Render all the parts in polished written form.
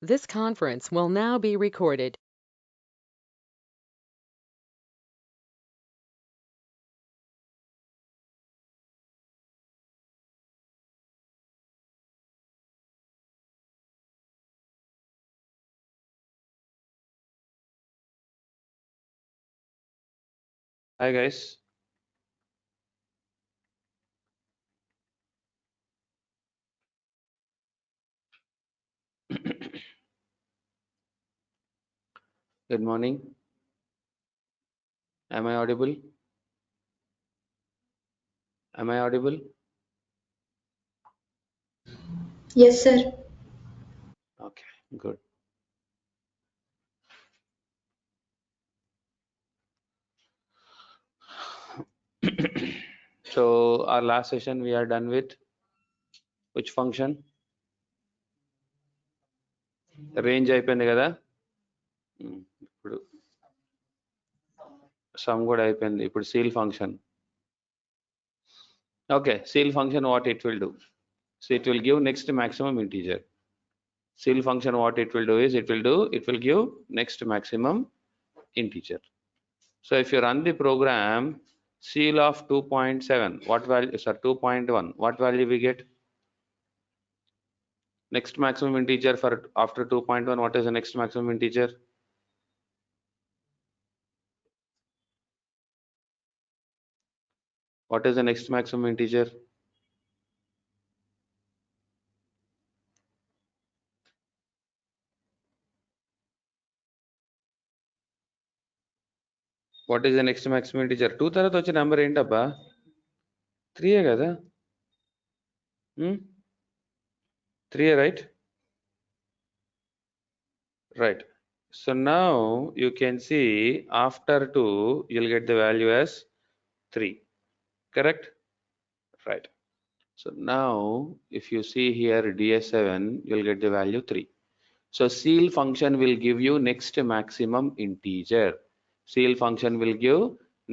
This conference will now be recorded. Hi guys. Good morning. Am I audible? Am I audible? Yes, sir. Okay, good. So our last session we are done with which function? Range అయిపోయింది కదా? ఇప్పుడు sum కూడా అయిపోయింది. ఇప్పుడు seal function. Okay, seal function what it will do? So it will give next maximum integer. Seal function what it will do is it will give next maximum integer. So if you run the program seal of 2.7 what value, sir, 2.1 what value we get? Next maximum integer for after 2.1, what is the next maximum integer? What is the next maximum integer? What is the next maximum integer? 2 తర్వాత వచ్చే number ఏంటబ్బా? 3 కదా? 3 right? Right. So now you can see after 2 you'll get the value as 3. Correct? Right. So now if you see here DS7 you'll get the value 3. So seal function will give you next maximum integer. Seal function will give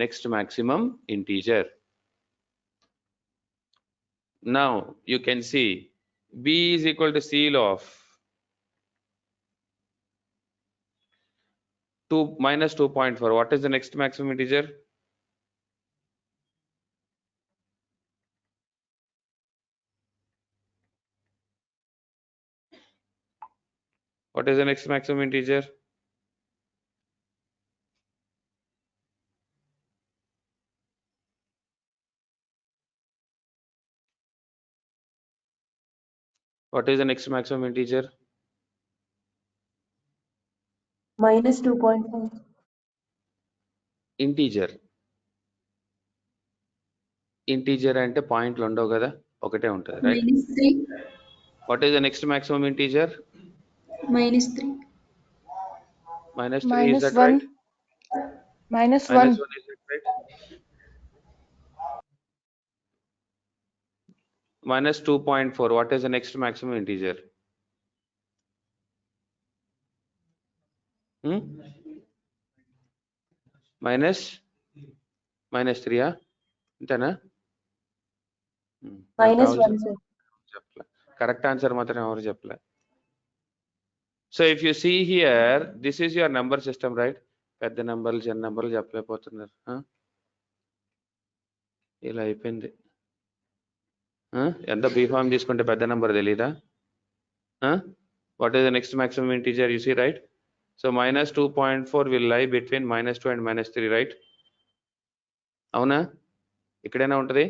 next maximum integer. Now you can see b is equal to seal of 2 minus 2.4. What is the next maximum integer? What is the next maximum integer? What is the next maximum integer? Minus 2.5. Integer. Integer అంటే పాయింట్లు ఉండవు కదా, ఒకటే ఉంటుంది, right? Minus 3. What is the next maximum integer? Minus 3. Minus 3, is Minus that right? 1. Minus Minus 1. 1, is that right? Minus 2.4. What is the next maximum integer? Minus 3, ఇంతేనా? Minus 1, sir. చెప్పలే, correct answer మాత్రం ఎవరు చెప్పలే. So if you see here this is your number system, right? పెద్ద నెంబర్లు చిన్న నెంబర్లు చెప్పలేకపోతున్నారు. ఇలా అయిపోయింది. ఎంత బీఫామ్ తీసుకుంటే పెద్ద నెంబర్ తెలీదా? What is the next maximum integer? You see, right? So minus 2.4 will lie between -2 and -3, right? అవునా? ఇక్కడైనా ఉంటుంది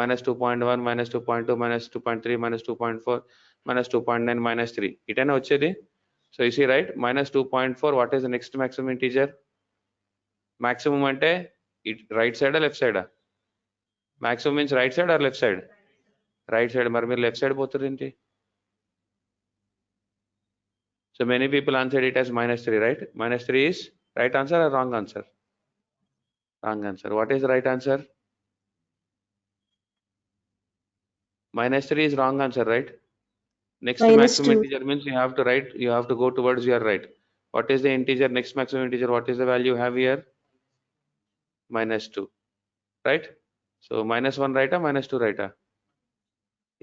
-2.1, -2.2, -2.3, -2.4, -2.9, -3 ఇటైనా వచ్చేది. So you see, right? -2.4 what is the next maximum integer? Maximum అంటే రైట్ సైడా లెఫ్ట్ సైడా? Maximum means right side or left side? Right side. మరి మీరు లెఫ్ట్ సైడ్ పోతుంది ఏంటి? So many people answered it as -3, right? -3 is right answer or wrong answer? Wrong answer. What is the right answer? -3 is wrong answer, right? Next Minus maximum 2. integer means you have to go towards your right. What is the integer? Next maximum integer, what is the value you have here? -2, right? So -1 right or -2 right?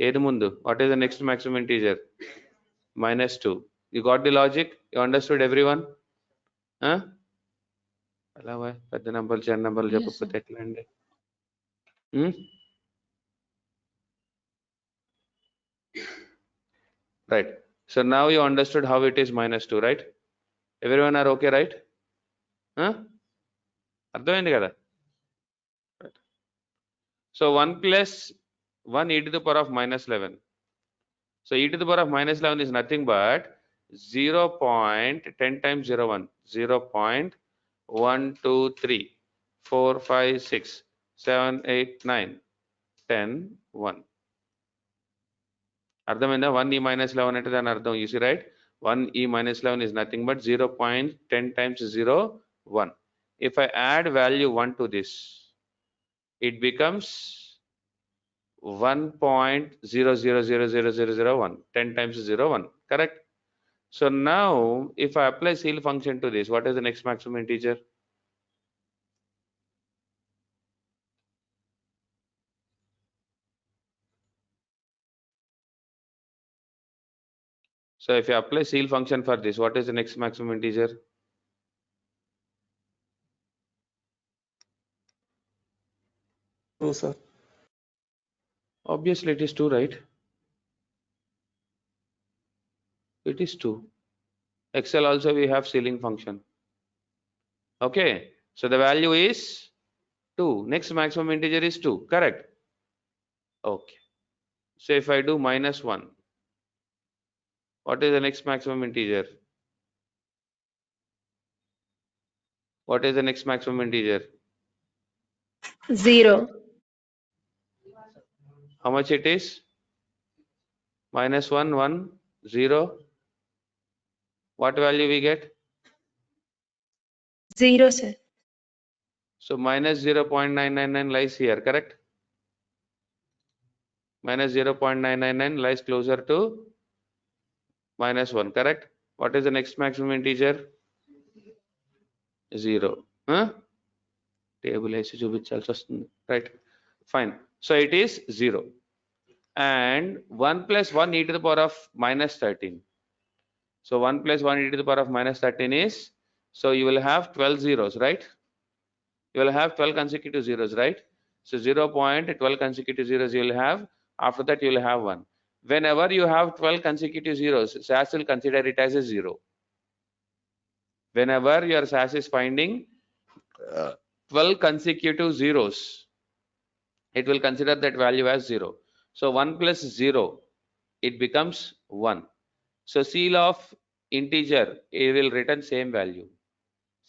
ఏది ముందు? What is the next maximum integer? -2. You got the logic? You understood, everyone? Huh? అలా పెద్ద నెంబర్లు చిన్న నెంబర్లు చెప్పకపోతే ఎట్లా అండి? Right. So now you understood how it is -2, right? Everyone are okay, right? Huh? అర్థమైంది కదా? Right. So 1 plus 1 e to the power of -11. So e to the power of -11 is nothing but 0.10 times 0.1. 0.123 4 5 6 7 8 9 10 1. అర్థమైందా? 1e minus 11 అంటే దాని అర్థం, you see, right? 1e minus 11 is nothing but 0.10 times 0 1. If I add value 1 to this, it becomes 1.00000001. 10 times 0 1, correct? So now if I apply ceil function to this, what is the next maximum integer? So if you apply ceil function for this, what is the next maximum integer? Two, sir. Obviously it is 2, right? It is 2. Excel also we have ceiling function. Okay, so the value is 2. Next maximum integer is 2, correct? Okay, so if I do -1, what is the next maximum integer? What is the next maximum integer? 0. How much it is? -1 1 0. What value we get? 0, sir. So minus 0.999 lies here, correct? Minus 0.999 lies closer to -1, correct? What is the next maximum integer? 0. Huh? Table వేసి చూపించాల్సి వస్తుంది, right? Fine. So it is 0. And 1 plus 1 e to the power of -13. So 1 plus 1 e to the power of -13 is, so you will have 12 zeros, right? You will have 12 consecutive zeros, right? So 0.12 consecutive zeros you will have. After that you will have 1. Whenever you have 12 consecutive zeros, SAS will consider it as a 0. Whenever your SAS is finding 12 consecutive zeros, it will consider that value as 0. So 1 plus 0, it becomes 1. So ceil of integer, it will return same value.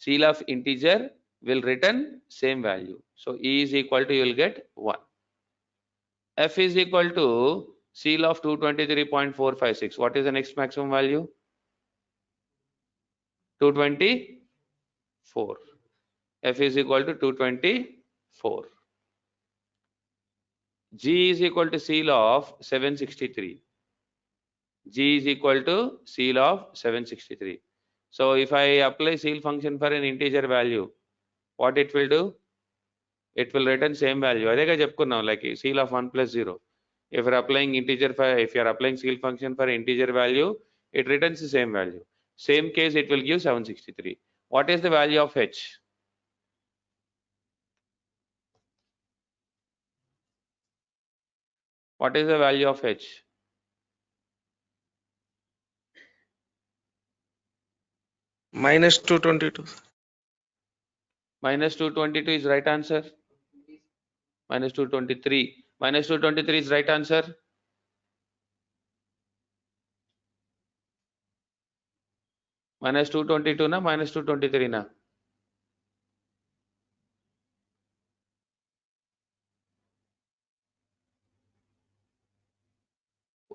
Ceil of integer will return same value. So E is equal to, you will get 1. F is equal to ceil of 223.456. What is the next maximum value? 224. F is equal to 224. G is equal to ceil of 763. G is equal to ceil of 763. So if I apply ceil function for an integer value, what it will do? It will return same value. అదేగా చెప్పుకున్నాం, like ceil of 1 plus 0. If you are applying ceil function for integer value, it returns the same value. Same case, it will give 763. What is the value of H? What is the value of H? -222. -222 is right answer. -223. -223 is right answer. -222 na -223 na?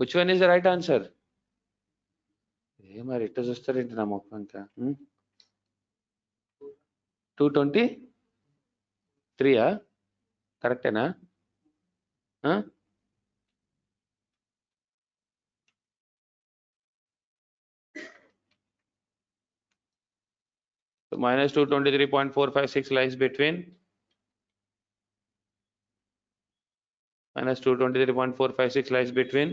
Which one is the right answer? మరి ఇట్ట చూస్తారేంటి నా మొక్క ఇంకా? 223 కరెక్టేనా? So -223.456 lies between -223.456 lies between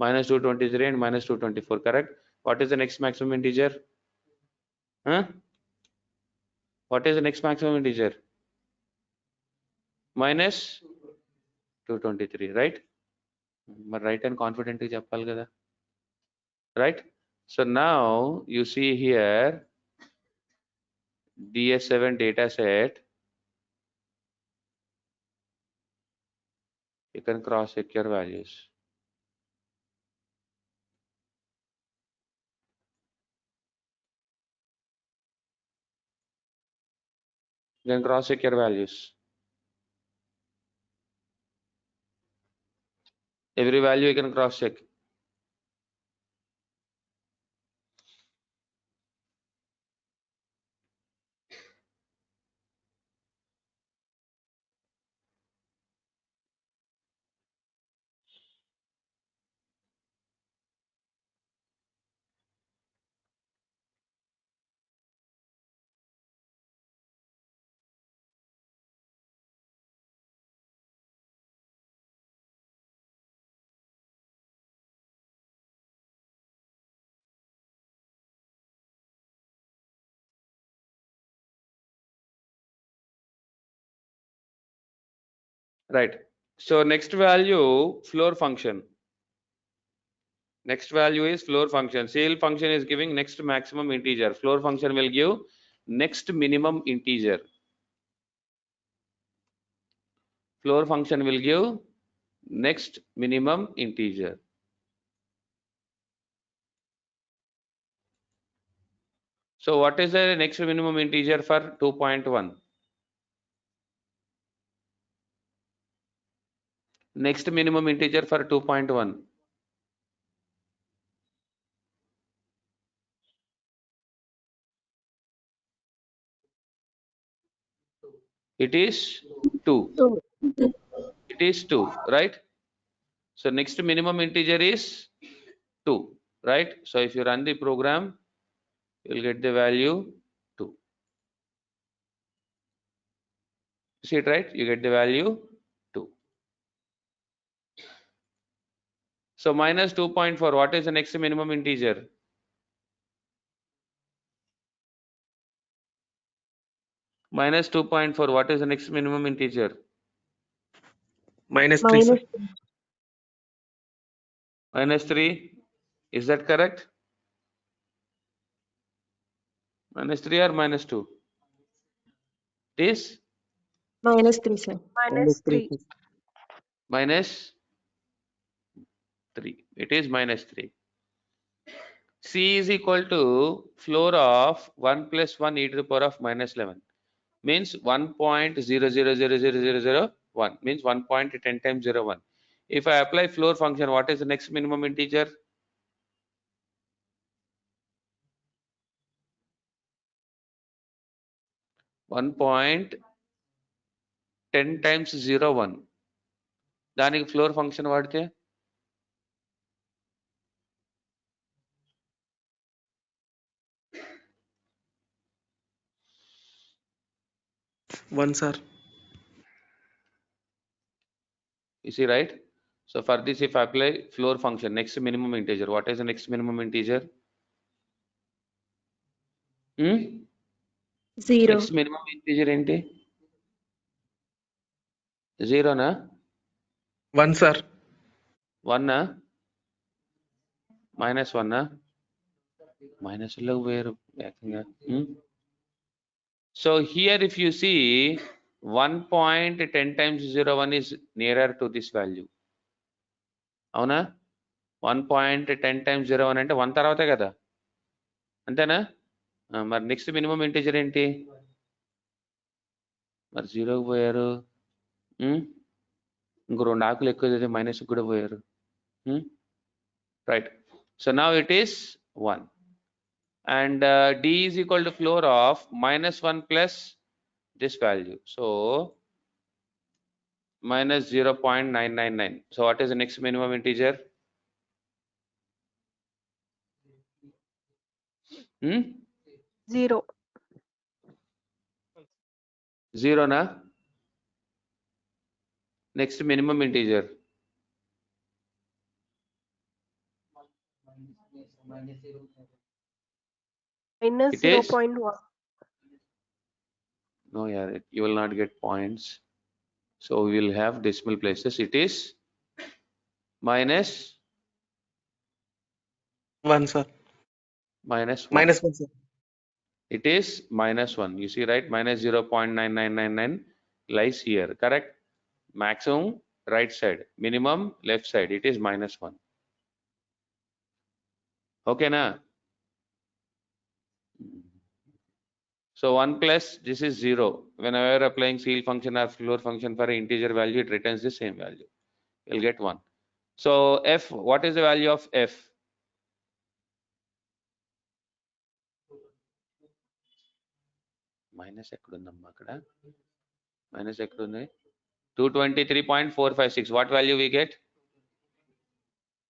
-223 and -224, correct? What is the next maximum integer? Huh? What is the next maximum integer? Minus 223, right? But right and confident చెప్పాలి కదా, right? So now you see here DS7 data set. You can cross check your values. You can cross check your values. Every value you can cross check. Right. So next value, floor function. Next value is floor function. CL function is giving next maximum integer. Floor function will give next minimum integer. Floor function will give next minimum integer. So what is the next minimum integer for 2.1? Next minimum integer for 2.1. It is 2. It is 2, right? So next minimum integer is 2, right? So if you run the program, you will get the value 2. See it, right? You get the value 2. So minus 2.4, what is the next minimum integer? Minus 2.4, what is the next minimum integer? Minus 3, sir. Minus 3, is that correct? Minus 3 or minus 2? It is -3, sir. Minus 3, sir. minus 3. It is minus 3. C is equal to floor of 1 plus 1 e to the power of minus 11. Means 1.00000001. Means 1.10 times 01. If I apply floor function, what is the next minimum integer? 1.10 times 01. దానికి floor function వాడితే 1, sir. you see, right? So for this, if I apply floor function, next minimum integer, what is the next minimum integer? Zero. Next minimum integer ఏంటి? 0 నా? 1, sir. 1 నా? Minus 1 నా? Minus లో వేరు ఏకంగా. So here if you see 1.10 times 01 is nearer to this value. అవునా? 1.10 times 01 అంటే 1 తర్వాతే కదా, అంతేనా? మరి నెక్స్ట్ మినిమం ఇంటీజర్ ఏంటి? మరి 0కి పోయారు. ఇంకో 2 ఆకులు ఎక్కువ మైనస్ కూడా పోయారు. Right. So now it is 1 and d is equal to floor of minus 1 plus this value. So minus 0.999. So what is the next minimum integer? 0. 0 na? Next minimum integer. Minus It is 0.1. no, yeah, you will not get points. So we will have decimal places. It is minus 1, sir. minus 1. Minus 1, sir. It is minus 1. You see, right? Minus 0.9999 lies here. Correct? Maximum right side. Minimum left side. It is minus 1. Okay, na? So 1 plus this is 0. Whenever applying ceil function or floor function for an integer value, it returns the same value. You'll get 1. So f, what is the value of f? Minus ekkudundamma akkada? Minus ekkudundi? 223.456. What value we get?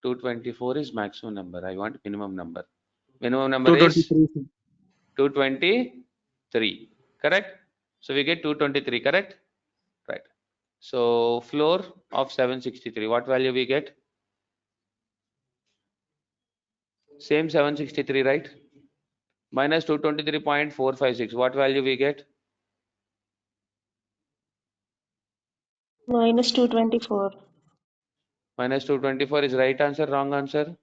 224 is maximum number. I want minimum number. Minimum number is 223, sir. 223. Correct? So we get 223. Correct? Right. So floor of 763. What value we get? Same 763, right? Minus 223.456. What value we get? Minus 224. Minus 224 is right answer, wrong answer?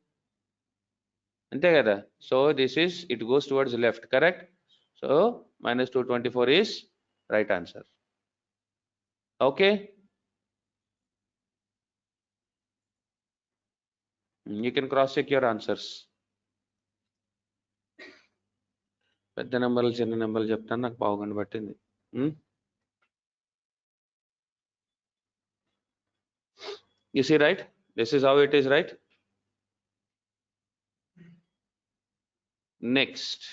Ante kada. So this is, it goes towards left, correct? So minus 224 is right answer. Okay? You can cross check your answers. పెద్ద నెంబర్లు చిన్న నెంబర్లు చెప్తాను నాకు పావుగంట పట్టింది. You see, right? This is how it is, right? Next.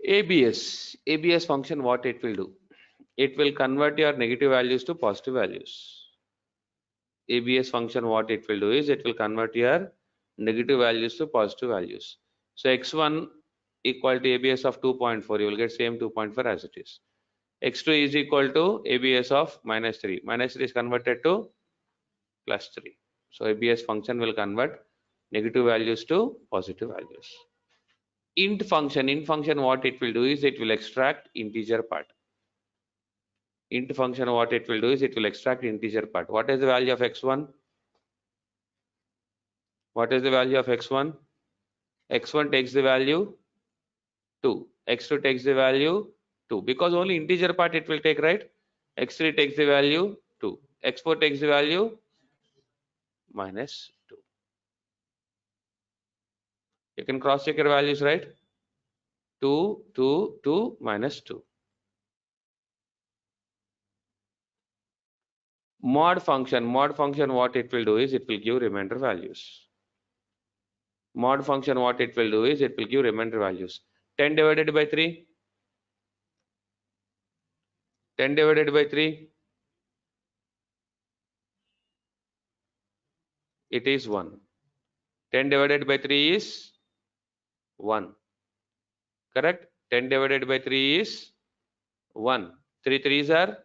ABS function, what it will do? It will convert your negative values to positive values. ABS function, what it will do is it will convert your negative values to positive values. So x1 equal to ABS of 2.4, you will get same 2.4 as it is. X2 is equal to ABS of minus 3. Minus 3 is converted to plus 3. So ABS function will convert negative values to positive values. Int function, what it will do is it will extract integer part. Int function, what it will do is it will extract integer part. What is the value of x1? What is the value of x1? X1 takes the value 2. X2 takes the value 2. Because only integer part it will take, right? X3 takes the value 2. X4 takes the value minus 2. You can cross check your values, right? 2, 2, 2, minus 2. Mod function, what it will do is it will give remainder values. Mod function, what it will do is it will give remainder values. 10 divided by 3. 10 divided by 3. It is 1. 10 divided by 3 is 1. Correct? 10 divided by 3 is 1. 3 3s are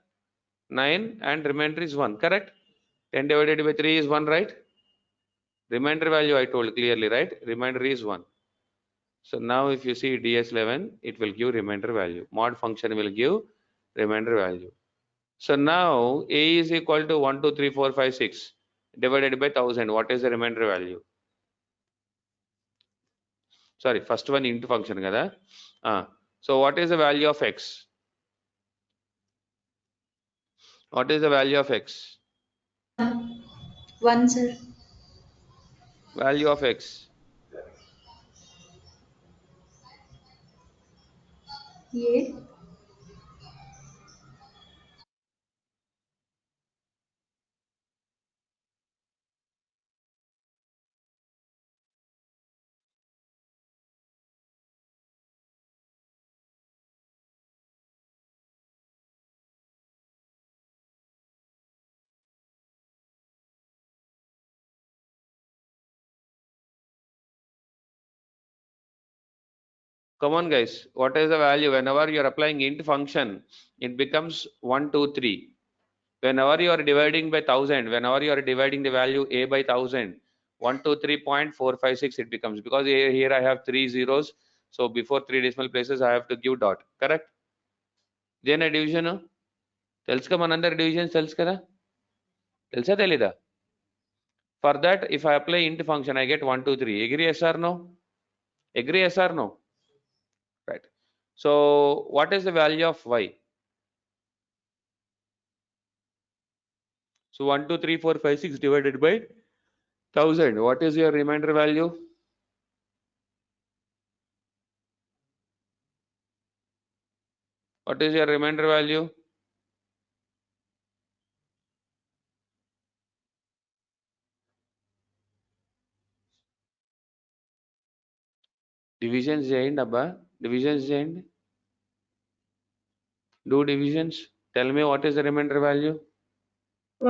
9 and remainder is 1. Correct? 10 divided by 3 is 1, right? Remainder value I told clearly, right? Remainder is 1. So now if you see DS11, it will give remainder value. Mod function will give remainder value. So now A is equal to 1, 2, 3, 4, 5, 6 divided by 1000. What is the remainder value? Sorry, first one int function kada. So what is the value of x? What is the value of x? 1, sir. Value of x. 8. Come on guys, what is the value? Whenever you are applying int function, it becomes 1, 2, 3. Whenever you are dividing by 1000, whenever you are dividing the value a by 1000, 123.456 it becomes, because here I have 3 zeros, so before 3 decimal places I have to give dot. Correct? Then a division తెలుసుగా మనందరి divisions తెలుసు కదా, తెలుసా తెలీదా? For that, if I apply int function, I get 1 2 3. Agree, yes or no? Agree, yes or no? Right. So what is the value of y? So 1 2 3 4 5 6 divided by 1000. What is your remainder value? What is your remainder value? Divisions చేయండి అబ్బా, divisions చేయండి. Do divisions. Tell me what is the remainder value?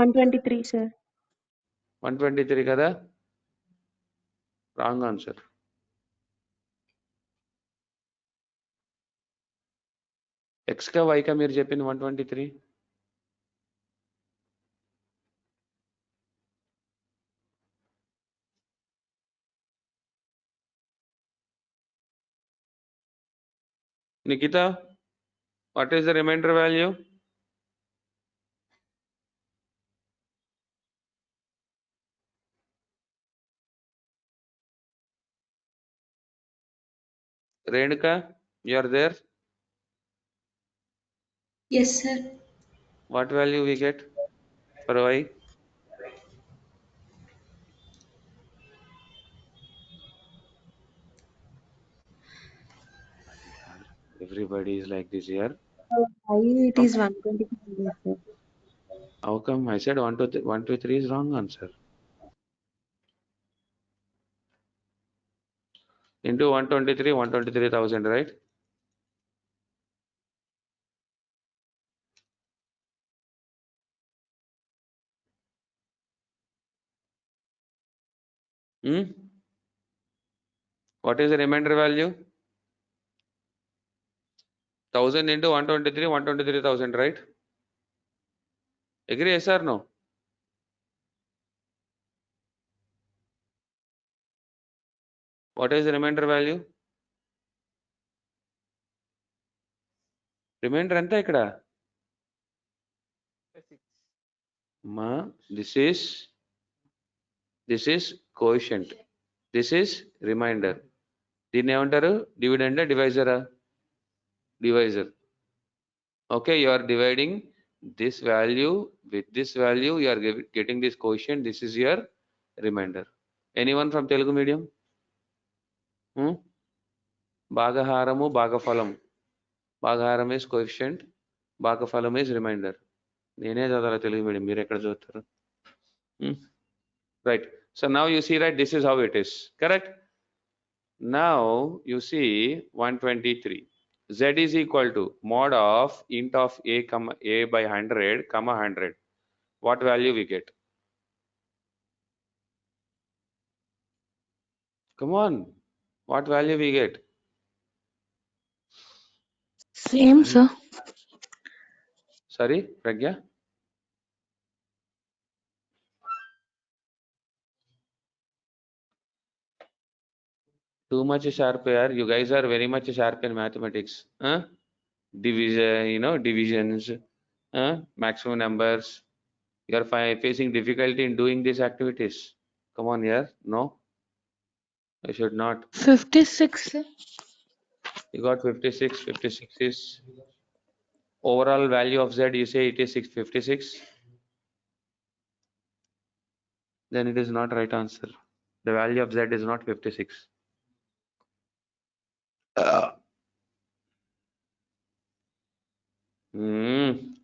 123, sir. 123 కదా? Wrong answer. X కా y కా మీరు చెప్పింది 123? Nikita, what is the remainder value? Renuka, you are there? Yes, sir. What value we get for y? Everybody is like this here. Why it is 123, sir? How come I said 123 is wrong answer? Into 123, 123,000, right? What is the remainder value? 1000 into 123, 123,000, right? Agree, yes or no? What is the remainder value? Remainder anta ikkada? Ma, this is coefficient. This is remainder. దీన్ని ఏమంటారు? Dividend divisor? Divisor. Okay, you are dividing this value with this value, you are getting this quotient. This is your remainder. Anyone from Telugu medium? Bhagaharamu, Bhagafalam. Bhagaharam is coefficient, Bhagafalam is remainder. నేనే చదవాలి Telugu medium, మీరు ఎక్కడ చదువుతారు? Right. So now you see, right, this is how it is. Correct? Now you see 123. Z is equal to mod of int of a comma a by 100 comma 100. What value we get? Come on. What value we get? Same, sir. Sorry, Pragya? Too much sharp here. You guys are very much sharp in mathematics. Division, divisions, maximum numbers. You are facing difficulty in doing these activities. Come on here. No, I should not. 56, sir. You got 56. 56 is overall value of Z. You say it is 656. Then it is not right answer. The value of Z is not 56.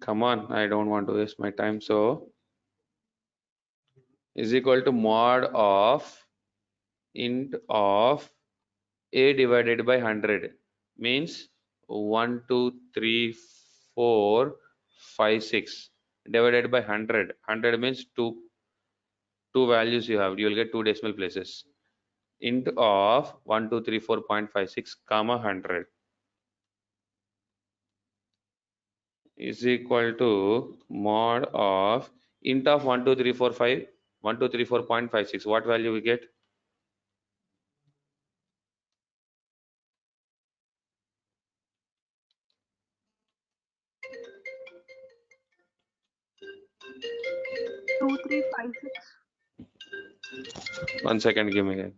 Come on, I don't want to waste my time. So is equal to mod of int of a divided by 100 means 1 2 3 4 5 6 divided by 100. 100 means two values you have. You will get two decimal places. Int of 1234.56 comma 100 is equal to mod of int of 1 2 3 4 5 1234.56. What value we get? Two, three, five, six. 1 second, give me that.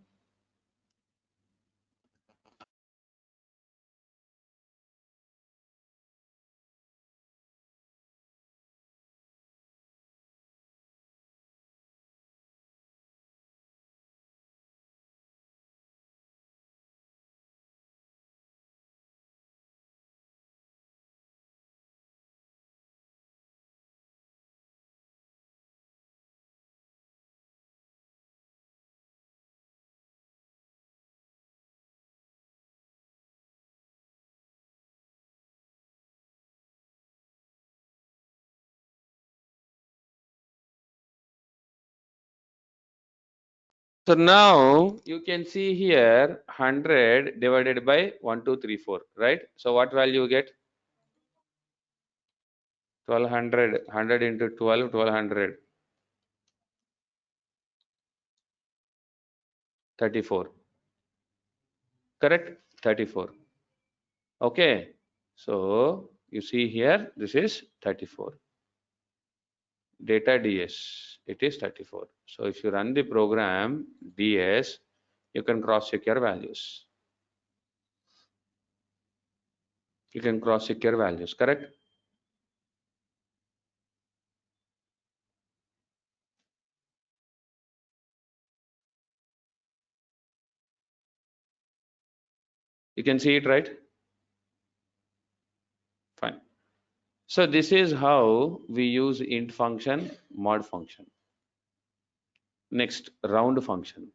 So now you can see here 100 divided by 1234, right? So what value you get? 1200, 100 into 12, 1200, 34. Correct? 34. Okay. So you see here, this is 34. Data DS, it is 34. So if you run the program DS, you can cross check your values. You can cross check your values, correct? You can see it, right? Fine. So this is how we use int function, mod function. Next, round function.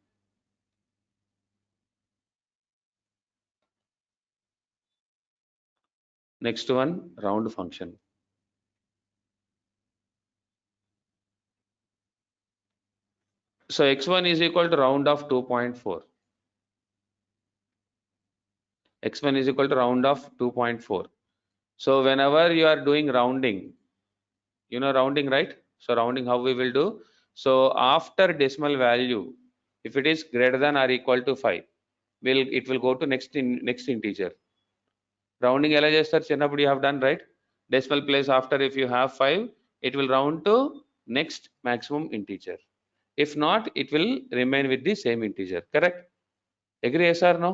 Next one, round function. So x1 is equal to round of 2.4. x1 is equal to round of 2.4. So whenever you are doing rounding, you know rounding, right? So rounding, how we will do? So after decimal value, if it is greater than or equal to 5, it will go to next integer. Rounding ఎలా చేస్తారు చిన్నప్పుడు you have done, right? Decimal place after, if you have 5, it will round to next maximum integer. If not, it will remain with the same integer. Correct? Agree, yes or no?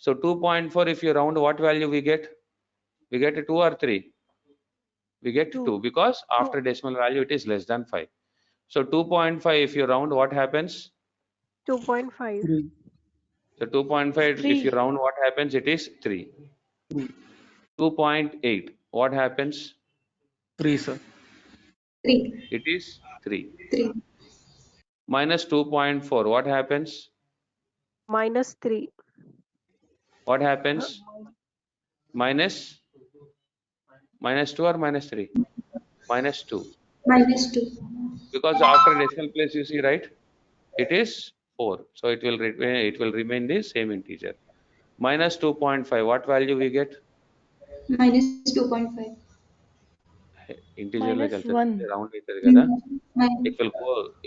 So 2.4, if you round, what value we get? We get 2 or 3? We get 2, because after decimal value it is less than 5. So 2.5, if you round, what happens? 2.5. 3. So 2.5, if you 3. round, what happens? It is 3. 3. 2.8, what happens? 3, sir. 3. It is 3. 3. Minus 2.4, what happens? Minus 3. What happens? Minus 2 or minus 3? Minus 2. Minus 2. Because after decimal place, you see, right? It is 4. So it will remain the same integer. Minus 2.5, what value we get? Minus 2.5. Integer like Minus 1. round అవుతుంది కదా. Minus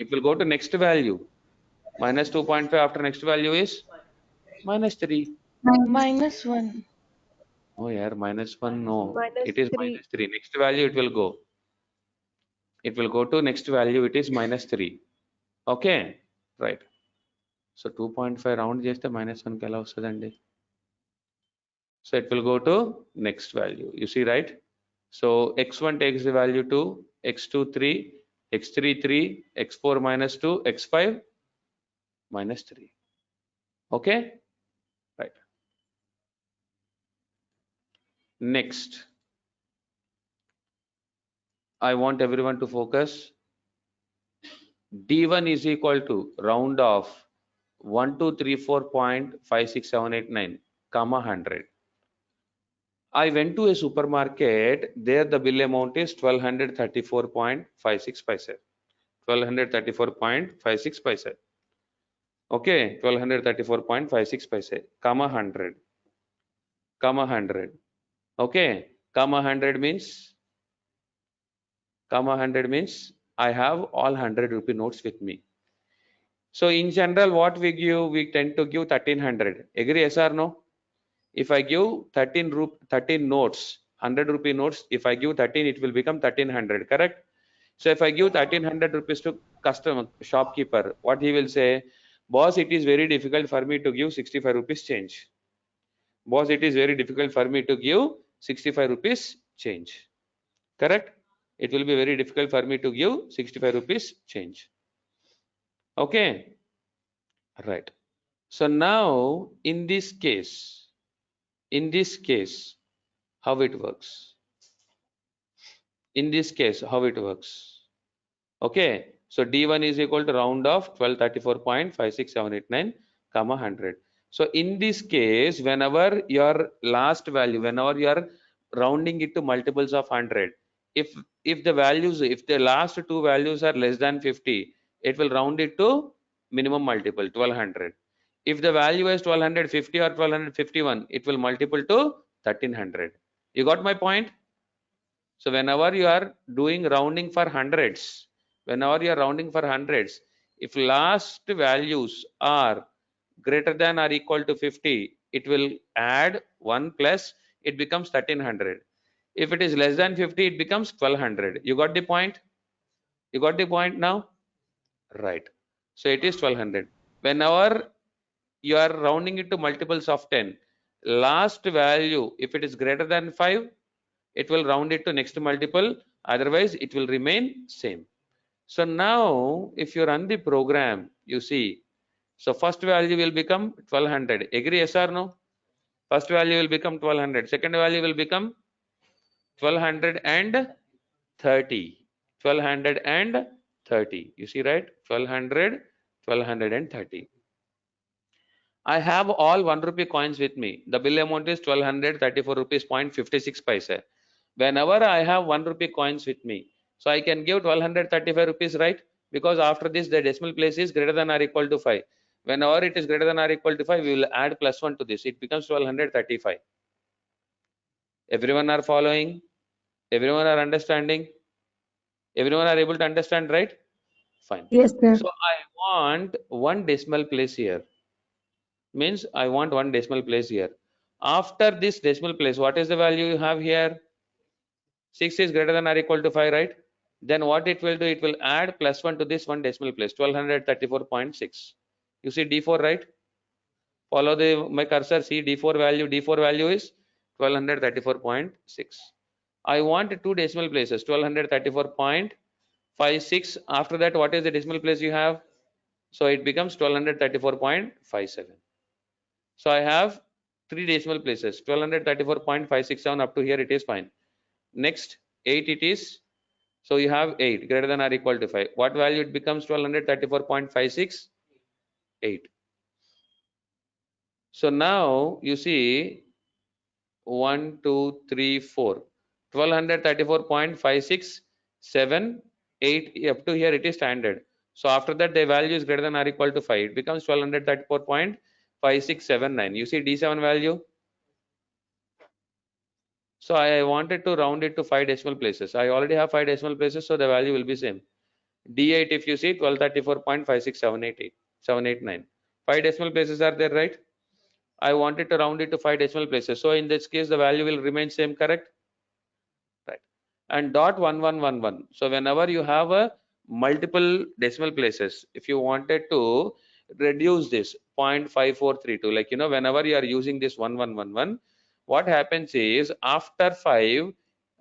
It will go to next value. Minus 2.5 after next value is minus 3. minus 1. Oh yeah, minus 1, no. Minus It is 3. minus 3. Next value it will go. It will go to next value, it is minus 3. Okay, right. So 2.5 round చేస్తే minus 1 కి ఎలా వస్తుందండి? So it will go to next value. You see, right? So x1 takes the value 2, x2 3, x3 3, x4 minus 2, x5 minus 3. Okay, right. Next, I want everyone to focus. D1 is equal to round off 1234.56789, comma 100. I went to a supermarket. There the bill amount is 1234.56 paise. 1234.56 paise. Okay, 1234.56 paise, comma 100, comma 100. Okay, comma 100 means, I have all 100 rupee notes with me. So in general, what we give, we tend to give 1300. Agree, yes or no? If I give 13 notes, 100 rupee notes, if I give 13, it will become 1300, correct? So if I give 1300 rupees to customer, shopkeeper, what he will say, boss, it is very difficult for me to give 65 rupees change. Boss, it is very difficult for me to give 65 rupees change. Correct? It will be very difficult for me to give 65 rupees change. Okay, right. So now in this case, how it works? In this case, how it works? Okay, so D1 is equal to round of 1234.56789, comma 100. So in this case, whenever your last value, whenever you are rounding it to multiples of 100, if if the last two values are less than 50, it will round it to minimum multiple 1200. If the value is 1250 or 1251, it will multiple to 1300. You got my point? So whenever you are doing rounding for hundreds, whenever you are rounding for hundreds, if last values are greater than or equal to 50, it will add 1 plus, it becomes 1300. If it is less than 50, it becomes 1200. You got the point? You got the point now? Right. So it is 1200. Whenever you are rounding it to multiples of 10, last value, if it is greater than 5, it will round it to next multiple, otherwise it will remain same. So now if you run the program, you see, so first value will become 1200. Agree, yes or no? First value will become 1200, second value will become 1230. 1230, you see, right? 1200, 1230. I have all 1 rupee coins with me. The bill amount is 1234 rupees point 56 paise. Whenever I have 1 rupee coins with me, so I can give 1235 rupees, right? Because after this, the decimal place is greater than or equal to 5. Whenever it is greater than or equal to 5, we will add plus 1 to this. It becomes 1235. Everyone are following? Everyone are understanding? Everyone are able to understand, right? Fine. Yes, sir. So I want one decimal place here. Means I want one decimal place here. After this decimal place, what is the value you have here? 6 is greater than or equal to 5, right? Then what it will do, it will add plus 1 to this one decimal place, 1234.6. You see D4, right? Follow my cursor, see D4 value. D4 value is 1234.6. I want two decimal places, 1234.56. After that, what is the decimal place you have? So it becomes 1234.57. So I have three decimal places, 1234.567 up to here, it is fine. Next, 8 it is. So you have 8 greater than or equal to 5. What value it becomes? 1234.56, 8. So now you see 1, 2, 3, 4. 1234.567, 8 up to here it is standard. So after that the value is greater than or equal to 5. It becomes 1234.5679. You see D7 value. So I wanted to round it to 5 decimal places. I already have 5 decimal places, so the value will be same. D8 if you see 1234.56788 5 decimal places are there, right? I wanted to round it to 5 decimal places. So in this case the value will remain same, correct? Right. And dot 1111. So whenever you have a multiple decimal places, if you wanted to reduce this 0.5432, like whenever you are using this 1111, what happens is after 5,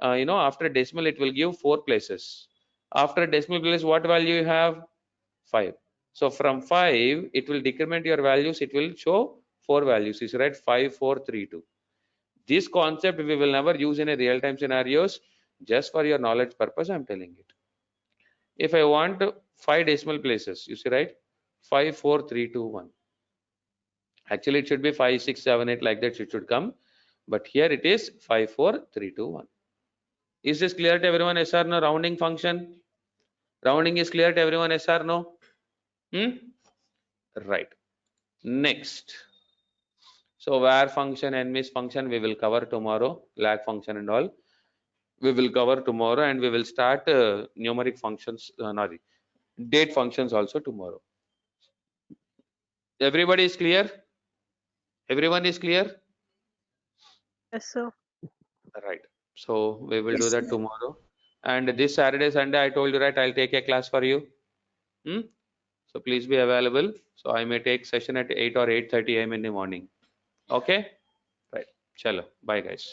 after decimal it will give 4 places. After decimal place, what value you have? 5. So from 5 it will decrement your values, it will show 4 values, is right? 5432. This concept we will never use in a real time scenarios. Just for your knowledge purpose I'm telling it. If I want 5 decimal places, you see, right? 54321. Actually it should be 5678, like that it should come, but here it is 54321. Is this clear to everyone? Yes or no? Rounding function, rounding is clear to everyone? Yes or no? Right. Next, so var function and miss function we will cover tomorrow. Lag function and all we will cover tomorrow, and we will start numeric functions, date functions also tomorrow. Everybody is clear? Everyone is clear? Yes, sir. Right. So we will do Yes, that sir. tomorrow. And this Saturday, Sunday, I told you, right, I'll take a class for you. Hmm? So please be available. So I may take session at 8 or 8:30 a.m. in the morning. Okay? Right. Chalo. Bye, guys.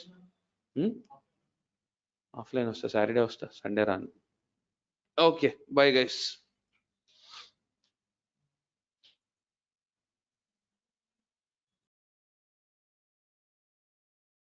Offline వస్తా Saturday వస్తా Sunday రాను. Okay. Bye, guys.